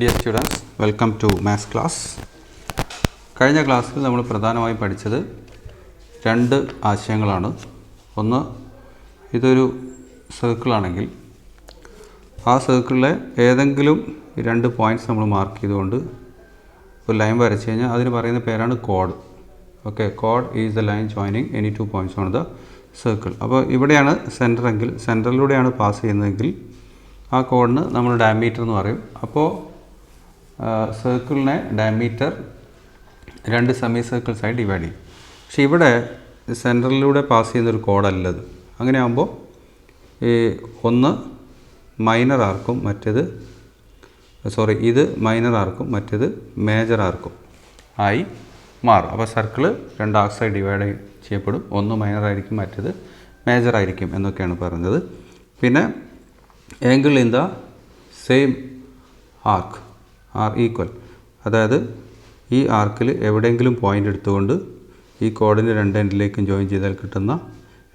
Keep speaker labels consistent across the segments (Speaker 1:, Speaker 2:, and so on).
Speaker 1: Dear students, welcome to maths class. കഴിഞ്ഞ ക്ലാസ്സിൽ നമ്മൾ പ്രധാനമായും പഠിച്ചത് രണ്ട് ആശയങ്ങളാണ്. ഒന്ന്, ഇതൊരു സർക്കിളാണെങ്കിൽ ആ സർക്കിളിലെ ഏതെങ്കിലും രണ്ട് പോയിൻറ്റ്സ് നമ്മൾ മാർക്ക് ചെയ്തുകൊണ്ട് ഒരു ലൈൻ വരച്ചു കഴിഞ്ഞാൽ അതിന് പറയുന്ന പേരാണ് code. Okay, code is the line joining any two points on the circle. അപ്പോൾ ഇവിടെയാണ് സെൻറ്ററെങ്കിൽ, സെൻറ്ററിലൂടെയാണ് പാസ് ചെയ്യുന്നതെങ്കിൽ ആ കോഡിന് നമ്മൾ ഡയമീറ്റർ എന്ന് പറയും. അപ്പോൾ സർക്കിളിനെ ഡയമീറ്റർ രണ്ട് സെമി സർക്കിൾസായി ഡിവൈഡ് ചെയ്യും. പക്ഷേ ഇവിടെ സെൻറ്ററിലൂടെ പാസ് ചെയ്യുന്നൊരു കോഡല്ലത്. അങ്ങനെ ആകുമ്പോൾ ഈ ഒന്ന് മൈനർ ആർക്കും ഇത് മൈനർ ആർക്കും മറ്റേത് മേജർ ആർക്കും ആയി മാറും. അപ്പോൾ സർക്കിൾ രണ്ട് ആർക്സായി ഡിവൈഡ് ചെയ്യപ്പെടും. ഒന്ന് മൈനർ ആയിരിക്കും, മറ്റേത് മേജർ ആയിരിക്കും എന്നൊക്കെയാണ് പറഞ്ഞത്. പിന്നെ angle in the same arc are equal, അതായത് ഈ ആർക്കിൽ എവിടെയെങ്കിലും പോയിൻ്റ് എടുത്തുകൊണ്ട് ഈ കോഡിന് രണ്ട് എൻഡിലേക്കും ജോയിൻ ചെയ്താൽ കിട്ടുന്ന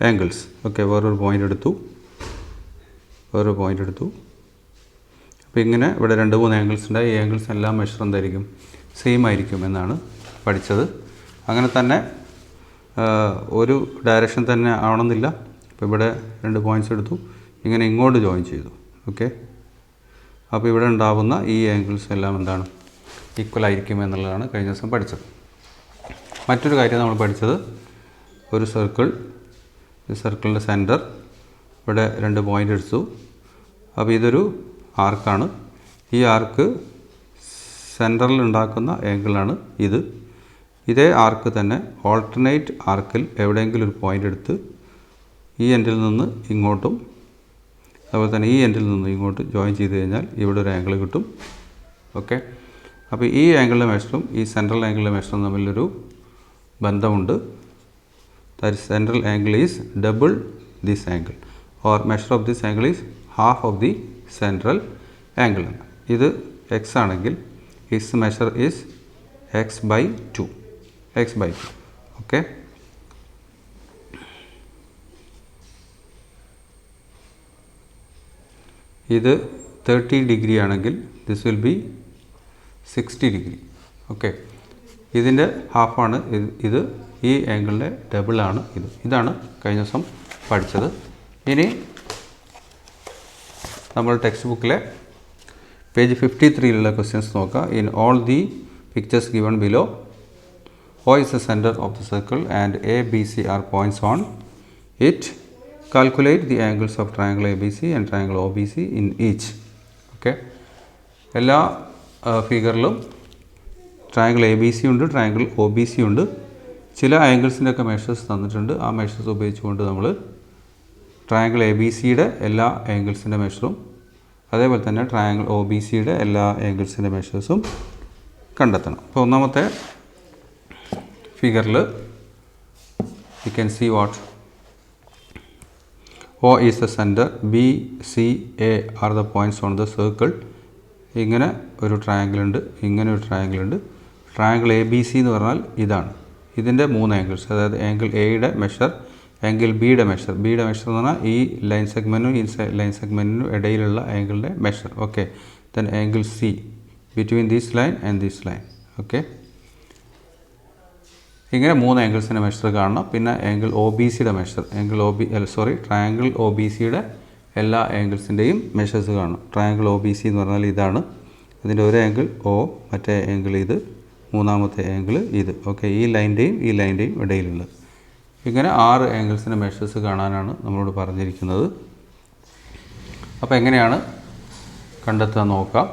Speaker 1: ആംഗിൾസ്. ഓക്കെ, വേറൊരു പോയിൻ്റ് എടുത്തു. അപ്പോൾ ഇങ്ങനെ ഇവിടെ 2-3 ആംഗിൾസ് ഉണ്ടായി. ഈ ആംഗിൾസ് എല്ലാം മെഷർ എന്തായിരിക്കും? സെയിം ആയിരിക്കും എന്നാണ് പഠിച്ചത്. അങ്ങനെ തന്നെ ഒരു ഡയറക്ഷൻ തന്നെ ആവണമെന്നില്ല. അപ്പോൾ ഇവിടെ 2 പോയിൻറ്റ്സ് എടുത്തു, ഇങ്ങനെ ഇങ്ങോട്ട് ജോയിൻ ചെയ്തു. ഓക്കെ, അപ്പോൾ ഇവിടെ ഉണ്ടാകുന്ന ഈ ആംഗിൾസ് എല്ലാം എന്താണ്? ഈക്വൽ ആയിരിക്കും എന്നുള്ളതാണ് കഴിഞ്ഞ ദിവസം പഠിച്ചത്. മറ്റൊരു കാര്യം നമ്മൾ പഠിച്ചത്, ഒരു സർക്കിൾ, ഈ സർക്കിളിൻ്റെ സെൻറ്റർ, ഇവിടെ 2 പോയിൻ്റ് എടുത്തു. അപ്പോൾ ഇതൊരു ആർക്കാണ്. ഈ ആർക്ക് സെൻറ്ററിൽ ഉണ്ടാക്കുന്ന ആംഗിളാണ് ഇത്. ഇതേ ആർക്ക് തന്നെ ഓൾട്ടർനേറ്റ് ആർക്കിൽ എവിടെയെങ്കിലും ഒരു പോയിൻ്റ് എടുത്ത് ഈ എൻഡിൽ നിന്ന് ഇങ്ങോട്ടും അതുപോലെ തന്നെ ഈ എൻഡിൽ നിന്ന് ഇങ്ങോട്ട് ജോയിൻ ചെയ്ത് കഴിഞ്ഞാൽ ഇവിടെ ഒരു ആംഗിൾ കിട്ടും. ഓക്കെ, അപ്പോൾ ഈ ആംഗിളിലെ മെഷറും ഈ സെൻട്രൽ ആംഗിളിലെ മെഷറും തമ്മിലൊരു ബന്ധമുണ്ട്. That central angle is double this angle, or measure of this angle is half of the central angle. ഇത് എക്സ് ആണെങ്കിൽ is measure is x/2. Okay, ഇത് 30 ഡിഗ്രി ആണെങ്കിൽ this will be 60 degree. Okay, ഇതിൻ്റെ ഹാഫാണ് ഇത്. ഈ ആംഗിളിൻ്റെ ഡബിളാണ് ഇതാണ് കഴിഞ്ഞ ദിവസം പഠിച്ചത്. ഇനി നമ്മൾ ടെക്സ്റ്റ് ബുക്കിലെ പേജ് 53-ലുള്ള ക്വസ്റ്റ്യൻസ് നോക്കുക. In all the pictures given below, O is the center of the circle and A, B, C are points on it. Calculate the angles of triangle ABC and triangle OBC in each. Okay, എല്ലാ ഫിഗറിലും triangle ABC ഉണ്ട്, triangle OBC ഉണ്ട്. ചില ആംഗിൾസിൻ്റെ ഒക്കെ measures തന്നിട്ടുണ്ട്. ആ measures ഉപയോഗിച്ചുകൊണ്ട് നമ്മൾ triangle ABCയുടെ എല്ലാ ആംഗിൾസിൻ്റെ മെഷറും അതേപോലെ തന്നെ ട്രയാങ്കിൾ OBCയുടെ എല്ലാ ആംഗിൾസിൻ്റെ മെഷേഴ്സും കണ്ടെത്തണം. അപ്പോൾ ഒന്നാമത്തെ ഫിഗറിൽ you can see what O is the center, B, C, A are the points on the circle. ഇങ്ങനെ ഒരു ട്രയാങ്കിൾ ഉണ്ട്, ഇങ്ങനെ ഒരു ട്രയാങ്കിൾ ഉണ്ട്. ട്രയാങ്കിൾ ABC എന്ന് പറഞ്ഞാൽ ഇതാണ്. ഇതിൻ്റെ 3 ആംഗിൾസ്, അതായത് ആംഗിൾ എയുടെ മെഷർ, ആംഗിൾ ബിയുടെ മെഷർ എന്ന് പറഞ്ഞാൽ ഈ ലൈൻ സെഗ്മെൻറ്റിനും ഈ ലൈൻ സെഗ്മെൻറ്റിനും ഇടയിലുള്ള ആംഗിളിൻ്റെ measure. Okay, then angle C between this line and this line. Okay, ഇങ്ങനെ 3 ആംഗിൾസിൻ്റെ മെഷർ കാണണം. പിന്നെ ആംഗിൾ OBCയുടെ മെഷർ, ട്രയാങ്കിൾ OBCയുടെ എല്ലാ ആംഗിൾസിൻ്റെയും മെഷേഴ്സ് കാണണം. ട്രയാങ്കിൾ OBC എന്ന് പറഞ്ഞാൽ ഇതാണ്. അതിൻ്റെ ഒരു ആംഗിൾ O, മറ്റേ ആംഗിൾ ഇത്, മൂന്നാമത്തെ ആംഗിൾ ഇത്. ഓക്കെ, ഈ ലൈൻ്റെയും ഇടയിലുള്ളത്. ഇങ്ങനെ 6 ആംഗിൾസിൻ്റെ മെഷേഴ്സ് കാണാനാണ് നമ്മളോട് പറഞ്ഞിരിക്കുന്നത്. അപ്പോൾ എങ്ങനെയാണ് കണ്ടെത്തുക നോക്കാം.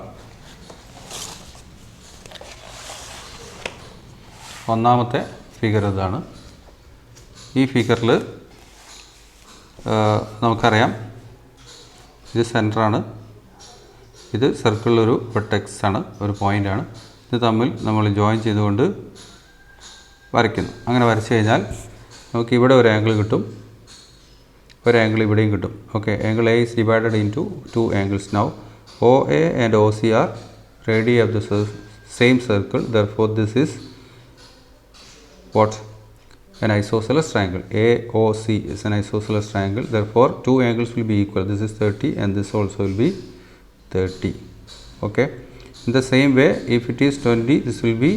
Speaker 1: ഒന്നാമത്തെ ഫിഗർ ഇതാണ്. ഈ ഫിഗറിൽ നമുക്കറിയാം ഇത് സെൻറ്ററാണ്, ഇത് സർക്കിളിലൊരു വെർട്ടെക്സ് ആണ്, ഒരു പോയിൻ്റാണ്. ഇത് തമ്മിൽ നമ്മൾ ജോയിൻ ചെയ്തുകൊണ്ട് വരയ്ക്കുന്നു. അങ്ങനെ വരച്ചു കഴിഞ്ഞാൽ നമുക്ക് ഇവിടെ ഒരു ആംഗിൾ കിട്ടും, ഒരു ആംഗിൾ ഇവിടെയും കിട്ടും. Okay, angle A is divided into 2 angles now. OA and OC are radii of the same circle. Therefore this is what? An isosceles triangle. AOC is an isosceles triangle. Therefore 2 angles will be equal. This is 30 and this also will be 30. Okay, In the same way, if it is 20, this will be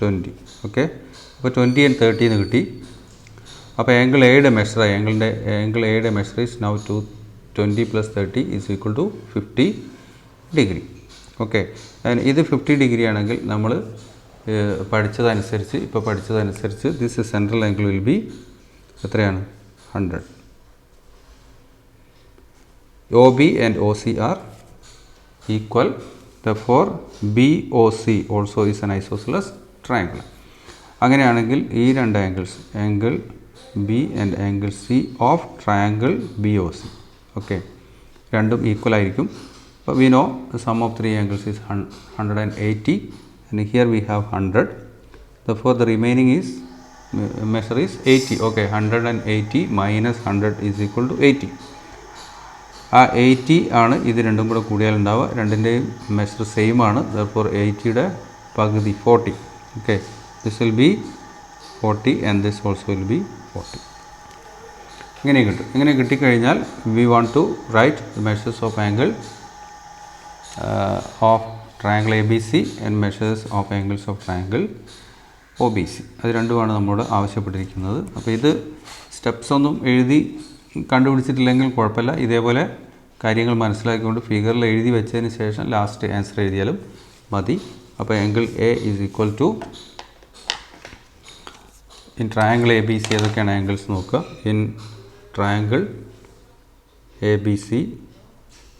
Speaker 1: 20. Okay. അപ്പോൾ 20 and 30 എന്ന് കിട്ടി. അപ്പോൾ angle എയുടെ measure angle എയുടെ measure is now 20 + 30 = 50 degree. Okay. ഇത് 50 degree ആണെങ്കിൽ നമ്മൾ പഠിച്ചതനുസരിച്ച് this central angle will be എത്രയാണ്? 100. OB and OC are equal. Therefore, BOC also is an isosceles triangle. അങ്ങനെയാണെങ്കിൽ ഈ രണ്ട് angles, angle B and angle C of triangle BOC, okay, രണ്ടും equal ആയിരിക്കും. അപ്പോൾ we know the sum of three angles is 180 and here we have 100. Therefore, the remaining is measure is 80. Okay, 180 minus 100 is equal to 80. ആ 80 ആണ് ഇത് രണ്ടും കൂടെ കൂടിയാൽ ഉണ്ടാവുക. രണ്ടിൻ്റെയും മെഷർ സെയിം ആണ്. Therefore, 80യുടെ പകുതി 40. Okay, this will be 40 and this also will be 40. ഇങ്ങനെ കിട്ടും. ഇങ്ങനെ കിട്ടിക്കഴിഞ്ഞാൽ we want to write the measures of angle of triangle ABC and measures of angles of triangle OBC. അത് രണ്ടുമാണ് നമ്മളോട് ആവശ്യപ്പെട്ടിരിക്കുന്നത്. അപ്പോൾ ഇത് സ്റ്റെപ്സ് ഒന്നും എഴുതി കണ്ടുപിടിച്ചിട്ടില്ലെങ്കിൽ കുഴപ്പമില്ല. ഇതേപോലെ കാര്യങ്ങൾ മനസ്സിലാക്കിക്കൊണ്ട് ഫിഗറിൽ എഴുതി വെച്ചതിന് ശേഷം ലാസ്റ്റ് ആൻസർ എഴുതിയാലും മതി. അപ്പോൾ angle A is equal to, in triangle ABC ഏതൊക്കെയാണ് ആംഗിൾസ് നോക്കുക. ഇൻ ട്രയാങ്കിൾ ABC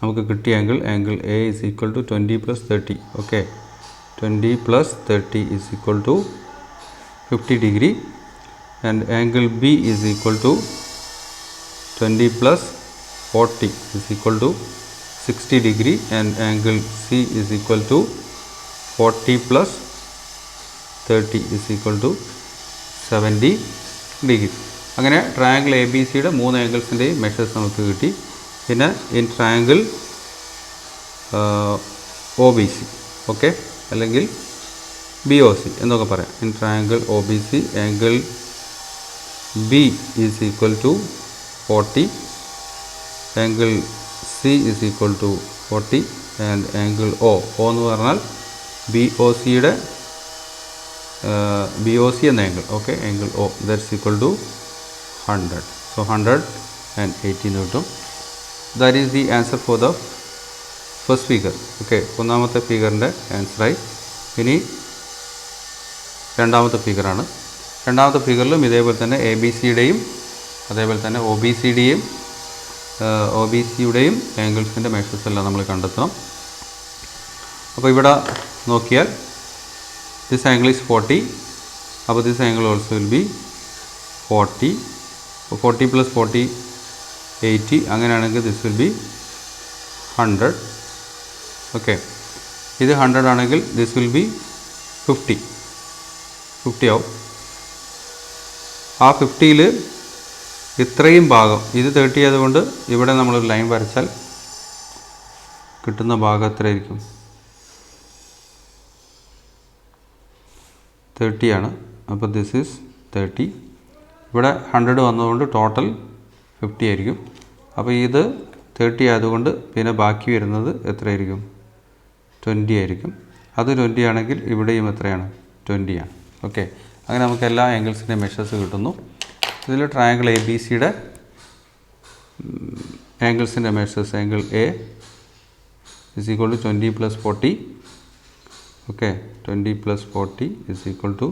Speaker 1: നമുക്ക് കിട്ടിയ angle A is equal to 20 + 30. Okay, 20 + 30 is equal to 50 degree. And angle B is equal to 20 + 40 is equal to 60 degree and angle C is equal to 40 + 30 is equal to 70 degree. അങ്ങനെ triangle ABCയുടെ മൂന്ന് ആംഗിൾസിൻ്റെയും measures നമുക്ക് കിട്ടി. പിന്നെ in triangle OBC, okay, അല്ലെങ്കിൽ BOC എന്നൊക്കെ പറയാം. In triangle OBC angle B is equal to 40, angle C is equal to 40 and angle O എന്ന് പറഞ്ഞാൽ BOC എന്ന angle. Okay, angle O that's equal to 100. So 180 എന്ന് കിട്ടും. That is the answer for the first figure. Okay, ഒന്നാമത്തെ ഫിഗറിൻ്റെ ആൻസറായി. ഇനി രണ്ടാമത്തെ ഫിഗറാണ്. രണ്ടാമത്തെ ഫിഗറിലും ഇതേപോലെ തന്നെ ABCയുടെയും അതേപോലെ തന്നെ OBCയുടെയും ആംഗിൾസിൻ്റെ മെഷേഴ്സ് എല്ലാം നമ്മൾ കണ്ടെത്തണം. അപ്പോൾ ഇവിടെ നോക്കിയാൽ ദിസ് ആംഗിൾ ഈസ് 40. അപ്പോൾ this angle also will be 40. 40 + 40 80. അങ്ങനെയാണെങ്കിൽ ദിസ് വിൽ ബി 100. ഓക്കെ, ഇത് 100 ആണെങ്കിൽ ദിസ് വിൽ ബി 50 ആവും. ആ 50ൽ ഇത്രയും ഭാഗം, ഇത് 30 ആയതുകൊണ്ട് ഇവിടെ നമ്മളൊരു ലൈൻ വരച്ചാൽ കിട്ടുന്ന ഭാഗം എത്രയായിരിക്കും? 30 ആണ്. അപ്പോൾ ദിസ് ഈസ് 30. ഇവിടെ 100 വന്നതുകൊണ്ട് ടോട്ടൽ 50 ആയിരിക്കും. അപ്പോൾ ഇത് 30 ആയതുകൊണ്ട് പിന്നെ ബാക്കി വരുന്നത് എത്രയായിരിക്കും? 20 ആയിരിക്കും. അത് 20 ആണെങ്കിൽ ഇവിടെയും എത്രയാണ്? 20 ആണ്. ഓക്കെ, അങ്ങനെ നമുക്ക് എല്ലാ ആംഗിൾസിൻ്റെ മെഷേഴ്സ് കിട്ടുന്നു. ഇതിൽ ട്രയാങ്കിൾ ABCയുടെ ആംഗിൾസിൻ്റെ measures, angle A is equal to 20 + 40. Okay, 20 + 40 is equal to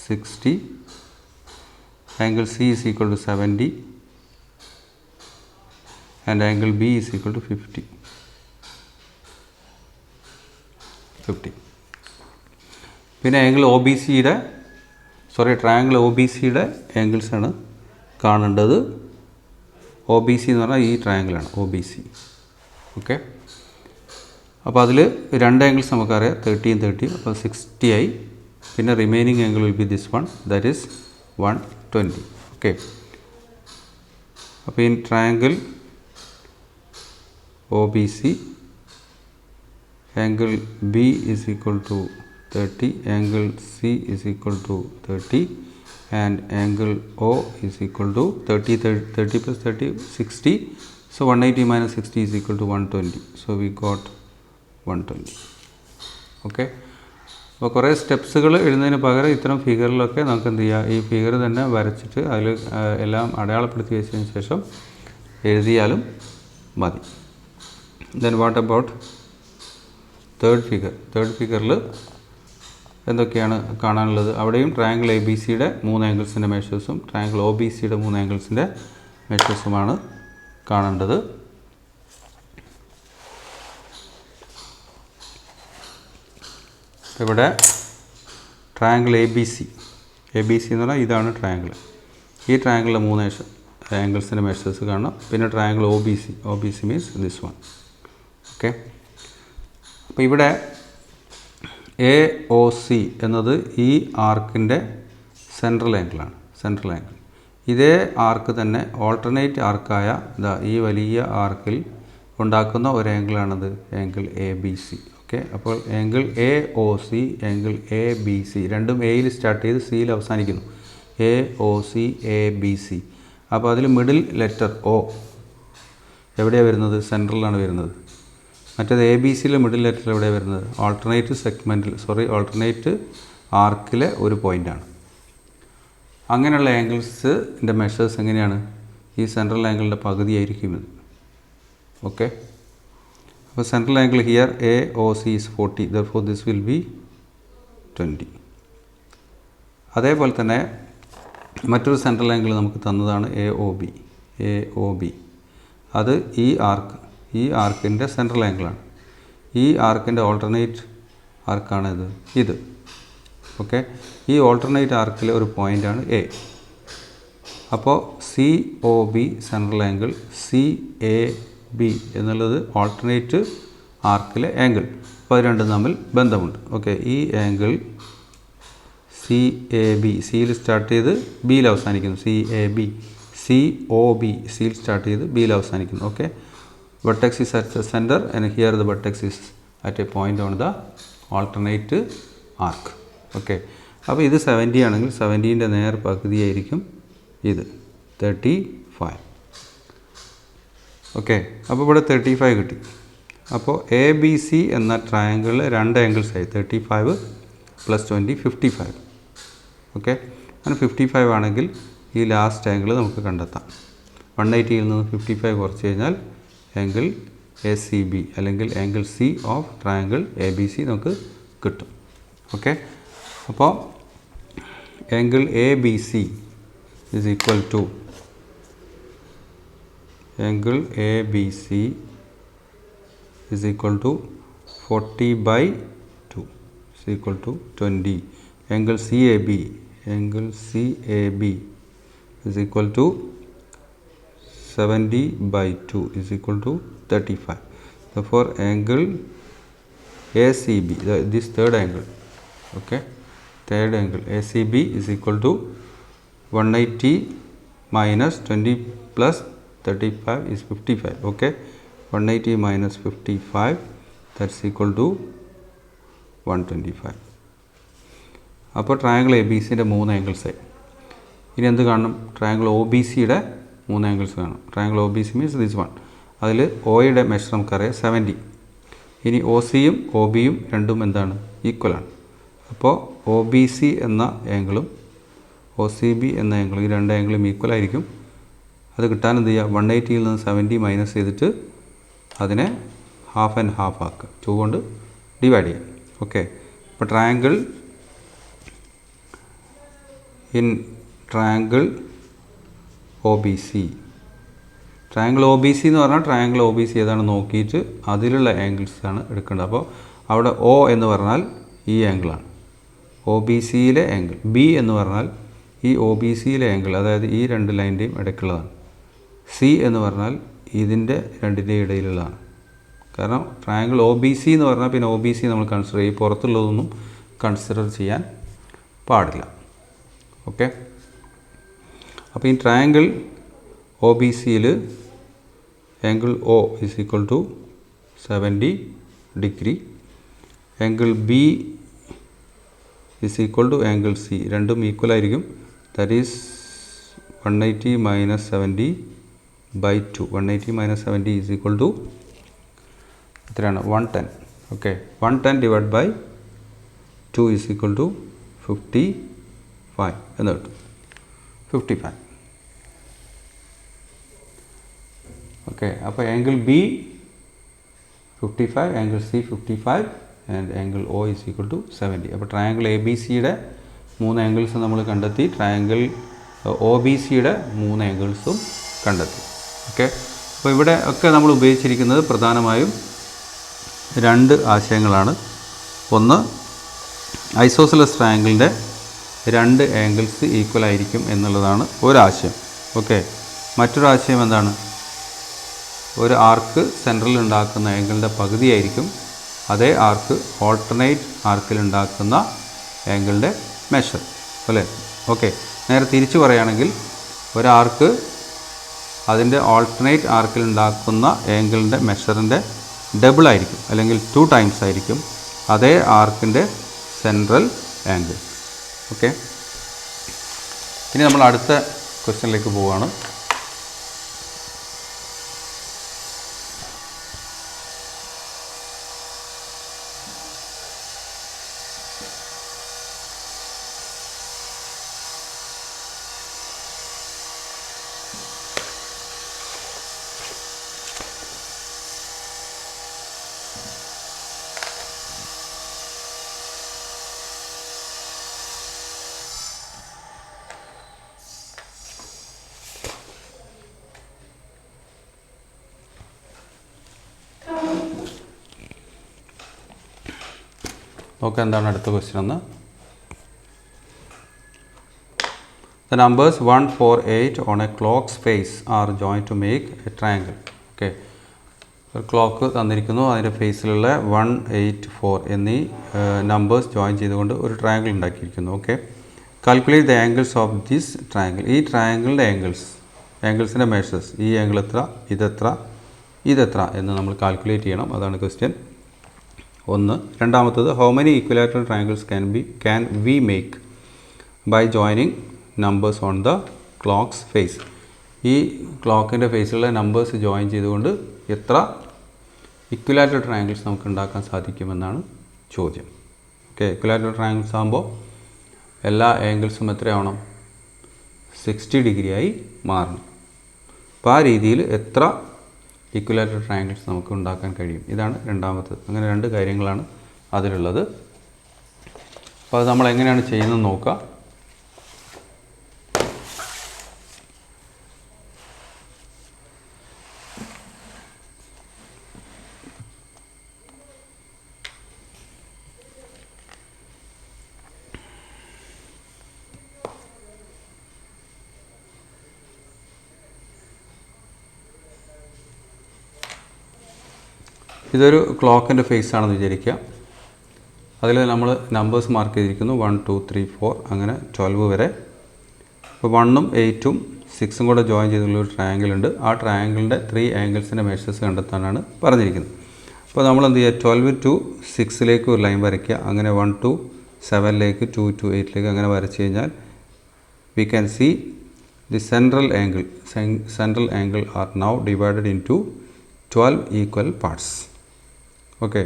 Speaker 1: 60. Angle C is equal to 70 and angle B is equal to 50. പിന്നെ ആംഗിൾ ട്രയാങ്കിൾ OBCയുടെ ആംഗിൾസ് ആണ് കാണേണ്ടത്. OBC എന്ന് പറഞ്ഞാൽ ഈ ട്രയാങ്കിളാണ് OBC. ഓക്കെ, അപ്പോൾ അതിൽ രണ്ട് ആംഗിൾസ് നമുക്കറിയാം, 30 and 30. അപ്പോൾ 60 ആയി. പിന്നെ remaining angle will be this one, that is 120. Okay, അപ്പോൾ in triangle OBC angle B is equal to 30, angle C is equal to 30 and angle O is equal to 30 + 30 60. So 180 minus 60 is equal to 120. So we got 120. Okay, അപ്പോൾ കുറേ സ്റ്റെപ്സുകൾ എഴുതുന്നതിന് പകരം ഇത്തരം ഫിഗറിലൊക്കെ നമുക്ക് എന്ത് ചെയ്യുക, ഈ ഫിഗർ തന്നെ വരച്ചിട്ട് അതിൽ എല്ലാം അടയാളപ്പെടുത്തി വെച്ചതിന് ശേഷം എഴുതിയാലും മതി. Then what about third figure? Third ഫിഗറിൽ എന്തൊക്കെയാണ് കാണാനുള്ളത്? അവിടെയും ട്രയാങ്കിൾ എ ബി സിയുടെ 3 ആംഗിൾസിൻ്റെ മെഷേഴ്സും ട്രയാങ്കിൾ ഒ ബി സിയുടെ 3 ആംഗിൾസിൻ്റെ മെഷേഴ്സുമാണ് കാണേണ്ടത്. ഇവിടെ ട്രയാങ്കിൾ എ ബി സി എന്ന് പറഞ്ഞാൽ ഇതാണ് ട്രയാങ്കിൾ. ഈ ട്രയാങ്കിളിലെ 3 ആംഗിൾസിൻ്റെ മെഷേഴ്സ് കാണണം. പിന്നെ triangle O B C means this one. Okay, അപ്പോൾ ഇവിടെ എ ഒ സി എന്നത് ഈ ആർക്കിൻ്റെ സെൻട്രൽ ആംഗിളാണ്. സെൻട്രൽ ആംഗിൾ ഇതേ ആർക്ക് തന്നെ ഓൾട്ടർനേറ്റ് ആർക്കായ ഈ വലിയ ആർക്കിൽ ഉണ്ടാക്കുന്ന ഒരു ആംഗിളാണത് angle A B C. Okay, അപ്പോൾ angle A O C, angle A B C രണ്ടും എയിൽ സ്റ്റാർട്ട് ചെയ്ത് സിയിൽ അവസാനിക്കുന്നു. A O C A B C. അപ്പോൾ അതിൽ മിഡിൽ ലെറ്റർ ഒ എവിടെയാണ് വരുന്നത്? സെൻട്രലാണ് വരുന്നത്. മറ്റേത് എ ബി സിയിലെ മിഡിൽ ലെറ്റർ എവിടെയാണ് വരുന്നത്? ഓൾട്ടർനേറ്റ് ആർക്കിലെ ഒരു പോയിൻ്റാണ്. അങ്ങനെയുള്ള ആംഗിൾസിൻ്റെ മെഷേഴ്സ് എങ്ങനെയാണ്? ഈ സെൻട്രൽ ആംഗിളിൻ്റെ പകുതിയായിരിക്കും ഇത്. ഓക്കെ, അപ്പോൾ central angle here A O C is 40, therefore this will be 20. അതേപോലെ തന്നെ മറ്റൊരു സെൻട്രൽ ആംഗിൾ നമുക്ക് തന്നതാണ് എ ഒ ബി. അത് ഈ ആർക്കിൻ്റെ സെൻട്രൽ ആംഗിളാണ്. ഈ ആർക്കിൻ്റെ ഓൾട്ടർനേറ്റ് ആർക്കാണ് ഇത്. ഓക്കെ, ഈ ഓൾട്ടർനേറ്റ് ആർക്കിലെ ഒരു പോയിൻ്റാണ് എ. അപ്പോൾ C O B central angle, C A B എന്നുള്ളത് ഓൾട്ടർനേറ്റ് ആർക്കിലെ ആംഗിൾ. അപ്പോൾ അത് രണ്ടും തമ്മിൽ ബന്ധമുണ്ട്. ഓക്കെ, ഈ ആംഗിൾ സി എ ബി സിയിൽ സ്റ്റാർട്ട് ചെയ്ത് ബിയിൽ അവസാനിക്കുന്നു. C A B, C O B സിയിൽ സ്റ്റാർട്ട് ചെയ്ത് ബിയിൽ അവസാനിക്കുന്നു. Okay, vertex is at the center and here the vertex is at a point on the alternate arc. Okay, അപ്പോൾ ഇത് 70 ആണെങ്കിൽ 70ൻ്റെ നേർ പകുതിയായിരിക്കും ഇത് 35. ഓക്കെ, അപ്പോൾ ഇവിടെ 35 കിട്ടി. അപ്പോൾ എ ബി സി എന്ന ട്രയാങ്കിളിൽ 2 ആംഗിൾസ് ആയി 35 + 20 55. ഓക്കെ, അങ്ങനെ 55 ആണെങ്കിൽ ഈ ലാസ്റ്റ് ആംഗിൾ നമുക്ക് കണ്ടെത്താം. 180യിൽ നിന്ന് 55 കുറച്ച് കഴിഞ്ഞാൽ ആംഗിൾ എ സി ബി അല്ലെങ്കിൽ angle C of triangle A B C നമുക്ക് കിട്ടും. ഓക്കെ, അപ്പോൾ angle A B C is equal to angle A B C is equal to 40/2 is equal to 20. Angle C A B is equal to 70/2 is equal to 35. Therefore angle ACB, this third angle, okay, third angle ACB is equal to 180 minus 20 plus 35 is 55. Okay, 180 minus 55, that's equal to 125. അപ്പോൾ triangle A B സിയുടെ 3 ആംഗിൾസായി. ഇനി എന്ത് കാണണം? Triangle O B സിയുടെ 3 angles കാണും. Triangle O B C means this one. അതിൽ ഒയുടെ measure നമുക്കറിയാം 70. ഇനി ഒ സിയും ഒ ബിയും രണ്ടും എന്താണ്? ഈക്വലാണ്. അപ്പോൾ ഒ ബി സി എന്ന ആംഗിളും ഒ സി ബി എന്ന ആംഗിളും ഈ 2 ആംഗിളും ഈക്വൽ ആയിരിക്കും. അത് കിട്ടാൻ എന്ത് ചെയ്യുക? 180യിൽ നിന്ന് 70 മൈനസ് ചെയ്തിട്ട് അതിനെ ഹാഫ് ആൻഡ് ഹാഫ് ആക്കുക, 2 കൊണ്ട് ഡിവൈഡ് ചെയ്യുക. ഓക്കെ, അപ്പോൾ triangle O B C, triangle O B C എന്ന് പറഞ്ഞാൽ ട്രയാങ്കിൾ ഒ ബി സി ഏതാണ് നോക്കിയിട്ട് അതിലുള്ള ആംഗിൾസാണ് എടുക്കേണ്ടത്. അപ്പോൾ അവിടെ ഒ എന്ന് പറഞ്ഞാൽ ഈ ആംഗിളാണ്, ഒ ബി സിയിലെ ആംഗിൾ. ബി എന്ന് പറഞ്ഞാൽ ഈ ഒ ബി സിയിലെ ആംഗിൾ, അതായത് ഈ 2 ലൈൻ്റെയും ഇടയ്ക്കുള്ളതാണ്. സി എന്ന് പറഞ്ഞാൽ ഇതിൻ്റെ 2ൻ്റെയും ഇടയിലുള്ളതാണ്. കാരണം ട്രയാങ്കിൾ ഒ ബി സി എന്ന് പറഞ്ഞാൽ പിന്നെ ഒ ബി സി നമ്മൾ കൺസിഡർ ചെയ്യും, പുറത്തുള്ളതൊന്നും കൺസിഡർ ചെയ്യാൻ പാടില്ല. ഓക്കെ, അപ്പോൾ ഈ ട്രയാങ്കിൾ ഒ ബി സിയിൽ angle O is equal to 70 degree, angle B is equal to angle C, രണ്ടും ഈക്വൽ ആയിരിക്കും. That is 180 minus 70/2. 180 minus 70 is equal to എത്രയാണ്? 110. Okay 110 divide by 2 is equal to 55 എന്ന് കിട്ടും. 55. Okay, അപ്പോൾ angle B 55, angle C 55 and angle O is equal to 70. അപ്പോൾ triangle A B സിയുടെ 3 angles നമ്മൾ കണ്ടെത്തി. ട്രയാങ്കിൾ ഒ ബി സിയുടെ 3 ആംഗിൾസും കണ്ടെത്തി. ഓക്കെ, അപ്പോൾ ഇവിടെ ഒക്കെ നമ്മൾ ഉപയോഗിച്ചിരിക്കുന്നത് പ്രധാനമായും 2 ആശയങ്ങളാണ്. ഒന്ന്, ഐസോസെലസ് ട്രയാങ്കിളിൻ്റെ 2 ആംഗിൾസ് ഈക്വൽ ആയിരിക്കും എന്നുള്ളതാണ് ഒരാശയം. ഓക്കെ, മറ്റൊരു ആശയം എന്താണ്? ഒരു ആർക്ക് സെൻട്രലിൽ ഉണ്ടാക്കുന്ന ആംഗിളിൻ്റെ പകുതിയായിരിക്കും അതേ ആർക്ക് ഓൾട്ടർനേറ്റ് ആർക്കിൽ ഉണ്ടാക്കുന്ന ആംഗിളിൻ്റെ മെഷർ അല്ലേ. ഓക്കെ, നേരെ തിരിച്ചു പറയുകയാണെങ്കിൽ ഒരാർക്ക് അതിൻ്റെ ഓൾട്ടർനേറ്റ് ആർക്കിൽ ഉണ്ടാക്കുന്ന ആംഗിളിൻ്റെ മെഷറിൻ്റെ ഡബിൾ ആയിരിക്കും അല്ലെങ്കിൽ 2 ടൈംസ് ആയിരിക്കും അതേ ആർക്കിൻ്റെ സെൻട്രൽ ആംഗിൾ. ഓക്കെ, ഇനി നമ്മൾ അടുത്ത ക്വസ്റ്റ്യനിലേക്ക് പോവുകയാണ്. ഓക്കെ, എന്താണ് അടുത്ത ക്വസ്റ്റ്യൻ എന്ന്? The numbers 1, 4, 8 on a clock's face are joined to make a triangle. Okay, ഒരു ക്ലോക്ക് തന്നിരിക്കുന്നു, അതിൻ്റെ ഫേസിലുള്ള 1, 8, 4 എന്നീ നമ്പേഴ്സ് ജോയിൻ ചെയ്തുകൊണ്ട് ഒരു ട്രയാങ്കിൾ ഉണ്ടാക്കിയിരിക്കുന്നു. Okay, calculate the angles of this triangle. ഈ ട്രയാങ്കിളിൻ്റെ ആംഗിൾസിൻ്റെ മെഷേഴ്സ്, ഈ ആംഗിൾ എത്ര, ഇതെത്ര എന്ന് നമ്മൾ കാൽക്കുലേറ്റ് ചെയ്യണം. അതാണ് ക്വസ്റ്റ്യൻ. ഒന്ന്. രണ്ടാമത്തത്, how many equilateral triangles can we make by joining numbers on the clock's face. ഈ ക്ലോക്കിൻ്റെ ഫേസിലുള്ള നമ്പേഴ്സ് ജോയിൻ ചെയ്തുകൊണ്ട് എത്ര ഇക്വലാറ്ററൽ ട്രയാങ്കിൾസ് നമുക്ക് ഉണ്ടാക്കാൻ സാധിക്കുമെന്നാണ് ചോദ്യം. ഓക്കെ, ഇക്വലാറ്ററൽ ട്രയാങ്കിൾസ് ആകുമ്പോൾ എല്ലാ ആംഗിൾസും എത്രയാവണം? 60 ഡിഗ്രിയായി മാറണം. അപ്പോൾ ആ രീതിയിൽ എത്ര ഇക്വലാറ്ററൽ ട്രയാങ്കിൾസ് നമുക്ക് ഉണ്ടാക്കാൻ കഴിയും, ഇതാണ് രണ്ടാമത്തത്. അങ്ങനെ 2 കാര്യങ്ങളാണ് അതിലുള്ളത്. അപ്പോൾ അത് നമ്മൾ എങ്ങനെയാണ് ചെയ്യുന്നത് നോക്കാം. ഇതൊരു ക്ലോക്കിൻ്റെ ഫേസ് ആണെന്ന് വിചാരിക്കുക. അതിൽ നമ്മൾ നമ്പേഴ്സ് മാർക്ക് ചെയ്തിരിക്കുന്നു 1, 2, 3, 4 അങ്ങനെ 12 വരെ. അപ്പോൾ 1ഉം 8ഉം 6ഉം കൂടെ ജോയിൻ ചെയ്തുള്ളൊരു ട്രയാങ്കിൾ ഉണ്ട്. ആ ട്രയാങ്കിളിൻ്റെ 3 ആംഗിൾസിൻ്റെ മെഷേഴ്സ് കണ്ടെത്താനാണ് പറഞ്ഞിരിക്കുന്നത്. അപ്പോൾ നമ്മൾ എന്ത് ചെയ്യുക? 12 to 6ലേക്ക് ഒരു ലൈൻ വരയ്ക്കുക. അങ്ങനെ 1 to 7ലേക്ക്, 2 to 8ലേക്ക് അങ്ങനെ വരച്ച് കഴിഞ്ഞാൽ we can see the central angle are now divided into 12 equal parts. Okay,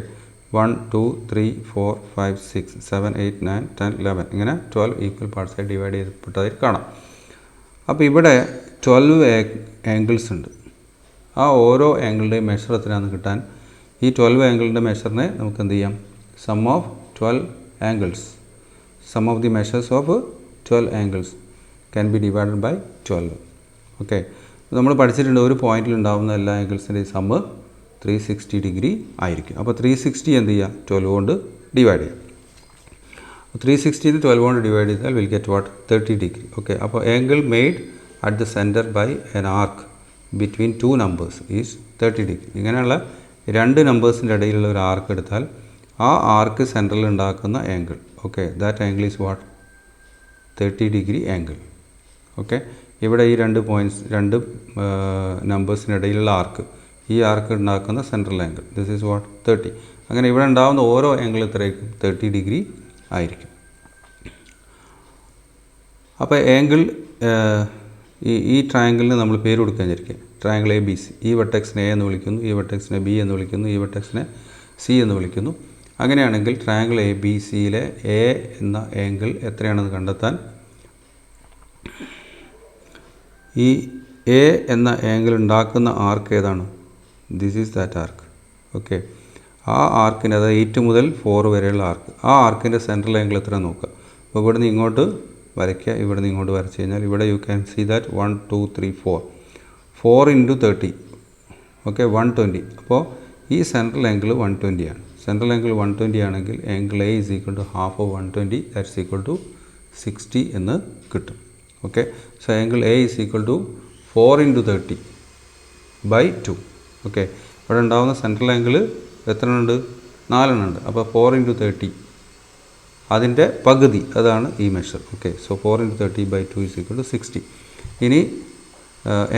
Speaker 1: 1, 2, 3, 4, 5, 6, 7, 8, 9, 10, 11 ഇങ്ങനെ 12 ഈക്വൽ പാർട്സായി ഡിവൈഡ് ചെയ്യപ്പെട്ടതായി കാണാം. അപ്പോൾ ഇവിടെ 12 ആംഗിൾസ് ഉണ്ട്. ആ ഓരോ ആംഗിളിൻ്റെയും മെഷർ എത്രയാണെന്ന് കിട്ടാൻ ഈ 12 ആംഗിളിൻ്റെ മെഷറിനെ നമുക്ക് എന്ത് ചെയ്യാം? Sum of 12 angles, sum of the measures of 12 angles can be divided by 12. Okay, നമ്മൾ പഠിച്ചിട്ടുണ്ട് ഒരു പോയിന്റിൽ ഉണ്ടാകുന്ന എല്ലാ ആംഗിൾസിൻ്റെയും സമ്മ് 360 ഡിഗ്രി ആയിരിക്കും. അപ്പോൾ 360 എന്ത് ചെയ്യുക? 12 കൊണ്ട് ഡിവൈഡ് ചെയ്യാം. 360 12 കൊണ്ട് ഡിവൈഡ് ചെയ്താൽ will get what? 30 degree. Okay, അപ്പോൾ angle made at the centre by an arc between 2 numbers is 30 degree. ഇങ്ങനെയുള്ള 2 നമ്പേഴ്സിൻ്റെ ഇടയിലുള്ള ഒരു ആർക്ക് എടുത്താൽ ആ ആർക്ക് സെൻറ്ററിൽ ഉണ്ടാക്കുന്ന angle, okay, that angle is what? 30 degree angle. Okay, ഇവിടെ ഈ 2 പോയിൻറ്റ്സ്, 2 നമ്പേഴ്സിനിടയിലുള്ള ആർക്ക്, ഈ ആർക്ക് ഉണ്ടാക്കുന്ന central angle, this is what? 30. അങ്ങനെ ഇവിടെ ഉണ്ടാകുന്ന ഓരോ ആംഗിൾ എത്രയായിരിക്കും? 30 ഡിഗ്രി ആയിരിക്കും. അപ്പോൾ ആംഗിൾ ഈ ട്രയാങ്കിളിന് നമ്മൾ പേര് കൊടുക്കാൻ വിചാരിക്കുക. Triangle A B C. ഈ വെർട്ടെക്സിനെ എ എന്ന് വിളിക്കുന്നു, ഈ വെർട്ടെക്സിനെ ബി എന്ന് വിളിക്കുന്നു, ഈ വെർട്ടെക്സിനെ സി എന്ന് വിളിക്കുന്നു. അങ്ങനെയാണെങ്കിൽ ട്രയാങ്കിൾ എ ബി സിയിലെ എ എന്ന ആംഗിൾ എത്രയാണെന്ന് കണ്ടെത്താൻ ഈ എ എന്ന ആംഗിൾ ഉണ്ടാക്കുന്ന ആർക്ക് ഏതാണ്? This is that arc. Okay, ആ ആർക്കിൻ്റെ, അതായത് 8 മുതൽ 4 വരെയുള്ള ആർക്ക്, ആ ആർക്കിൻ്റെ സെൻട്രൽ ആംഗിൾ എത്ര നോക്കുക. അപ്പോൾ ഇവിടുന്ന് ഇങ്ങോട്ട് വരയ്ക്കുക, ഇവിടുന്ന് ഇങ്ങോട്ട് വരച്ച് കഴിഞ്ഞാൽ ഇവിടെ you can see that 1 2 3 4 into 30, okay 120. അപ്പോൾ ഈ സെൻട്രൽ ആംഗിൾ 120 ആണ്. സെൻട്രൽ ആംഗിൾ 120 ആണെങ്കിൽ angle A is equal to half of 120, that's equal to 60 എന്ന് കിട്ടും. Okay, so angle A is equal to 4 into 30 by 2. Okay, ഇവിടെ ഉണ്ടാകുന്ന സെൻട്രൽ ആംഗിൾ എത്ര ഉണ്ട്? 4 ഉണ്ട്. അപ്പോൾ 4 ഇൻറ്റു 30 അതിൻ്റെ പകുതി, അതാണ് ഈ measure. Okay, so 4 into 30 by 2 is equal to 60. ഇനി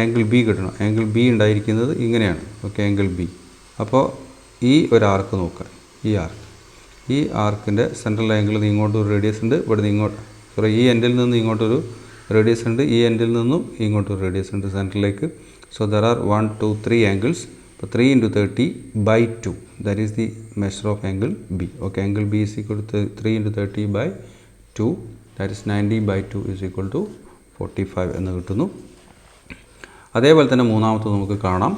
Speaker 1: ആംഗിൾ ബി കിട്ടണം. ആംഗിൾ ബി ഉണ്ടായിരിക്കുന്നത് ഇങ്ങനെയാണ്. Okay, angle B. അപ്പോൾ ഈ ഒരു ആർക്ക് നോക്കുക, ഈ ആർക്കിൻ്റെ സെൻട്രൽ ആംഗിൾ ഇങ്ങോട്ട് ഒരു റേഡിയസ് ഉണ്ട്, ഇവിടെ നിന്ന് ഇങ്ങോട്ട്, സോറി, ഈ എൻഡിൽ നിന്ന് ഇങ്ങോട്ടൊരു റേഡിയസ് ഉണ്ട്, ഈ എൻഡിൽ നിന്നും ഇങ്ങോട്ടൊരു റേഡിയസ് ഉണ്ട് സെൻട്രലിലേക്ക്. So there are 1 2 3 angles. അപ്പോൾ 3 into 30 by 2, that is the measure of angle B. Okay, angle B is equal to 3 into 30 by 2, that is 90 by 2 is equal to 45 എന്ന് കിട്ടുന്നു. അതേപോലെ തന്നെ മൂന്നാമത്തെ നമുക്ക് കാണാം.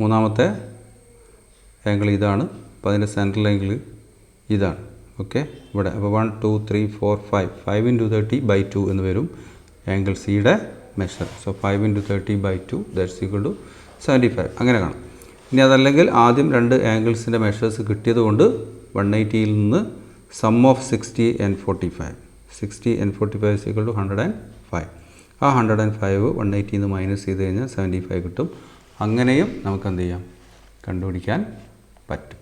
Speaker 1: മൂന്നാമത്തെ ആംഗിൾ ഇതാണ്. അപ്പോൾ അതിൻ്റെ സെൻട്രൽ ആംഗിൾ ഇതാണ്. ഓക്കെ, ഇവിടെ അപ്പോൾ 1 2 3 4 5 ഇൻറ്റു 30 ബൈ 2 എന്ന് വരും ആംഗിൾ സിയുടെ measure. So 5 into 30 by 2 that's equal to 75. അങ്ങനെ കാണാം. ഇനി അതല്ലെങ്കിൽ ആദ്യം രണ്ട് ആംഗിൾസിൻ്റെ മെഷേഴ്സ് കിട്ടിയത് കൊണ്ട് 180യിൽ നിന്ന് some of 60 and 45, 60 and 45 is equal to 105. ആ 105 180യിൽ നിന്ന് മൈനസ് ചെയ്ത് കഴിഞ്ഞാൽ 75 കിട്ടും. അങ്ങനെയും നമുക്ക് എന്ത് ചെയ്യാം, കണ്ടുപിടിക്കാൻ പറ്റും.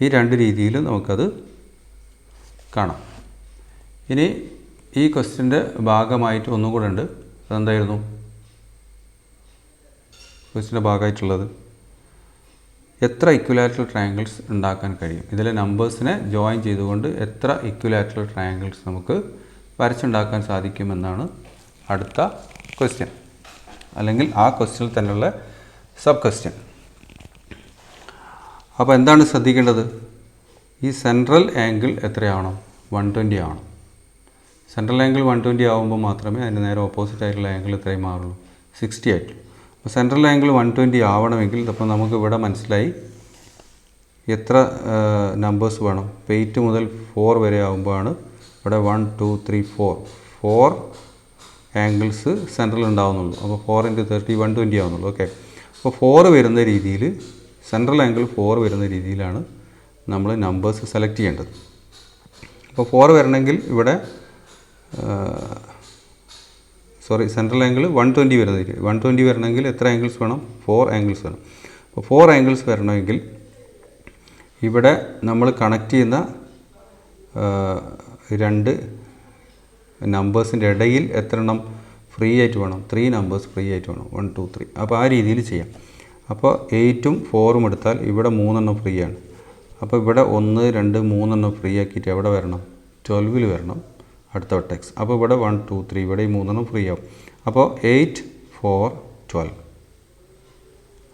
Speaker 1: ഈ രണ്ട് രീതിയിലും നമുക്കത് കാണാം. ഇനി ഈ ക്വസ്റ്റ്യൻ്റെ ഭാഗമായിട്ട് ഒന്നും കൂടെ ഉണ്ട്. അതെന്തായിരുന്നു ക്വസ്റ്റ്യൻ്റെ ഭാഗമായിട്ടുള്ളത്? എത്ര ഇക്വിലാറ്ററൽ ട്രയാങ്കിൾസ് ഉണ്ടാക്കാൻ കഴിയും? ഇതിലെ നമ്പേഴ്സിനെ ജോയിൻ ചെയ്തുകൊണ്ട് എത്ര ഇക്വിലാറ്ററൽ ട്രയാങ്കിൾസ് നമുക്ക് വരച്ചുണ്ടാക്കാൻ സാധിക്കുമെന്നാണ് അടുത്ത ക്വസ്റ്റ്യൻ, അല്ലെങ്കിൽ ആ ക്വസ്റ്റ്യനിൽ തന്നെയുള്ള സബ് ക്വസ്റ്റ്യൻ. അപ്പോൾ എന്താണ് ശ്രദ്ധിക്കേണ്ടത്? ഈ സെൻട്രൽ ആംഗിൾ എത്രയാവണം? 120 ആവണം. സെൻട്രൽ ആംഗിൾ 120 ആകുമ്പോൾ മാത്രമേ അതിന് നേരെ ഓപ്പോസിറ്റ് ആയിട്ടുള്ള ആംഗിൾ എത്രയും മാറുള്ളൂ? 60 ആയിട്ടുള്ളൂ. അപ്പോൾ സെൻട്രൽ ആംഗിൾ 120 ആവണമെങ്കിൽ അപ്പോൾ നമുക്ക് ഇവിടെ മനസ്സിലായി എത്ര നമ്പേഴ്സ് വേണം. 8 മുതൽ 4 വരെ ആകുമ്പോഴാണ് ഇവിടെ 1 2 3 4 ആംഗിൾസ് സെൻട്രൽ ഉണ്ടാവുന്നുള്ളൂ. അപ്പോൾ 4 ഇൻറ്റു 30 120 ആവുന്നുള്ളൂ. ഓക്കെ, അപ്പോൾ 4 വരുന്ന രീതിയിൽ, സെൻട്രൽ ആംഗിൾ 4 വരുന്ന രീതിയിലാണ് നമ്മൾ നമ്പേഴ്സ് സെലക്ട് ചെയ്യേണ്ടത്. അപ്പോൾ 4 വരണമെങ്കിൽ ഇവിടെ സെൻട്രൽ ആംഗിൾ 120 വരുന്ന രീതി, 120 വരണമെങ്കിൽ എത്ര ആംഗിൾസ് വേണം? 4 ആംഗിൾസ് വേണം. അപ്പോൾ 4 ആംഗിൾസ് വരണമെങ്കിൽ ഇവിടെ നമ്മൾ കണക്ട് ചെയ്യുന്ന രണ്ട് നമ്പേഴ്സിൻ്റെ ഇടയിൽ എത്ര എണ്ണം ഫ്രീ ആയിട്ട് വേണം? 3 നമ്പേഴ്സ് ഫ്രീ ആയിട്ട് വേണം. 1 2 3. അപ്പോൾ ആ രീതിയിൽ ചെയ്യാം. അപ്പോൾ 8ഉം 4ഉം എടുത്താൽ ഇവിടെ 3 എണ്ണം ഫ്രീ ആണ്. അപ്പോൾ ഇവിടെ 1 2 3 എണ്ണം ഫ്രീ ആക്കിയിട്ട് എവിടെ വരണം? 12ൽ വരണം, അടുത്ത വെർട്ടെക്സ്. അപ്പോൾ ഇവിടെ 1 2 3, ഇവിടെ 3 എണ്ണം ഫ്രീ ആവും. അപ്പോൾ 8 4 12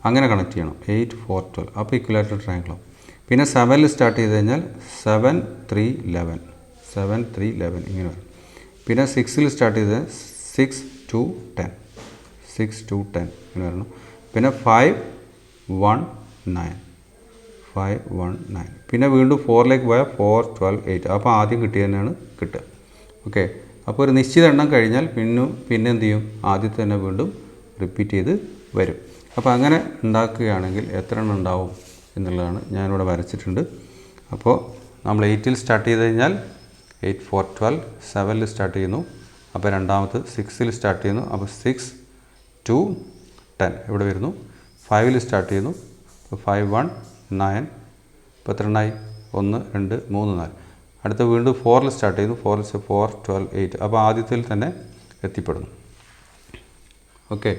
Speaker 1: അങ്ങനെ കണക്ട് ചെയ്യണം. 8 4 12. അപ്പോൾ ഇക്വിലാറ്ററൽ ട്രയാങ്കിൾ ആവും. പിന്നെ 7ൽ സ്റ്റാർട്ട് ചെയ്ത് കഴിഞ്ഞാൽ 7 3 11, 7 3 11 ഇങ്ങനെ വരും. പിന്നെ 6ൽ സ്റ്റാർട്ട് ചെയ്ത് 6 2 10, 6 2 10 ഇങ്ങനെ വരണം. പിന്നെ 5 1 9, 5 1 9. പിന്നെ വീണ്ടും 4ലേക്ക് പോയാൽ 4 12 8. അപ്പോൾ ആദ്യം കിട്ടിയത് തന്നെയാണ് കിട്ടുക. ഓക്കെ, അപ്പോൾ ഒരു നിശ്ചിത എണ്ണം കഴിഞ്ഞാൽ പിന്നെ എന്ത് ചെയ്യും? ആദ്യത്തെ തന്നെ വീണ്ടും റിപ്പീറ്റ് ചെയ്ത് വരും. അപ്പോൾ അങ്ങനെ ഉണ്ടാക്കുകയാണെങ്കിൽ എത്ര എണ്ണം ഉണ്ടാവും എന്നുള്ളതാണ് ഞാനിവിടെ വരച്ചിട്ടുണ്ട്. അപ്പോൾ നമ്മൾ 8ൽ സ്റ്റാർട്ട് ചെയ്ത് കഴിഞ്ഞാൽ 8 4 12, 7ൽ സ്റ്റാർട്ട് ചെയ്യുന്നു. അപ്പോൾ രണ്ടാമത് 6ൽ സ്റ്റാർട്ട് ചെയ്യുന്നു. അപ്പോൾ 6 2 10 ഇവിടെ വരുന്നു. 5ൽ സ്റ്റാർട്ട് ചെയ്യുന്നു. അപ്പോൾ 5 1 9. ഇപ്പോൾ എത്ര എണ്ണമായി? 1 2 3 4. അടുത്ത വീണ്ടും 4ൽ സ്റ്റാർട്ട് ചെയ്യുന്നു. 4 12 8. അപ്പോൾ ആദ്യത്തിൽ തന്നെ എത്തിപ്പെടുന്നു. ഓക്കെ,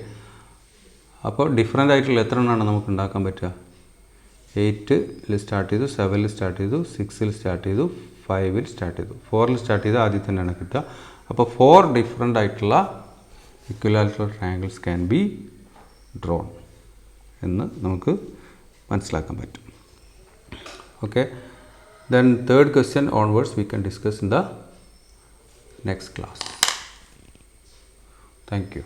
Speaker 1: അപ്പോൾ ഡിഫറൻ്റ് ആയിട്ടുള്ള എത്ര എണ്ണമാണ് നമുക്ക് ഉണ്ടാക്കാൻ പറ്റുക? 8ൽ സ്റ്റാർട്ട് ചെയ്തു, 7ൽ സ്റ്റാർട്ട് ചെയ്തു, 6ൽ സ്റ്റാർട്ട് ചെയ്തു, 5ൽ സ്റ്റാർട്ട് ചെയ്തു, 4ൽ സ്റ്റാർട്ട് ചെയ്ത് ആദ്യം തന്നെയാണ് കിട്ടുക. അപ്പോൾ 4 ഡിഫറൻ്റ് ആയിട്ടുള്ള equilateral triangles can be drone എന്ന് നമുക്ക് മനസ്സിലാക്കാൻ പറ്റും. Okay, then third question onwards we can discuss in the next class. Thank you.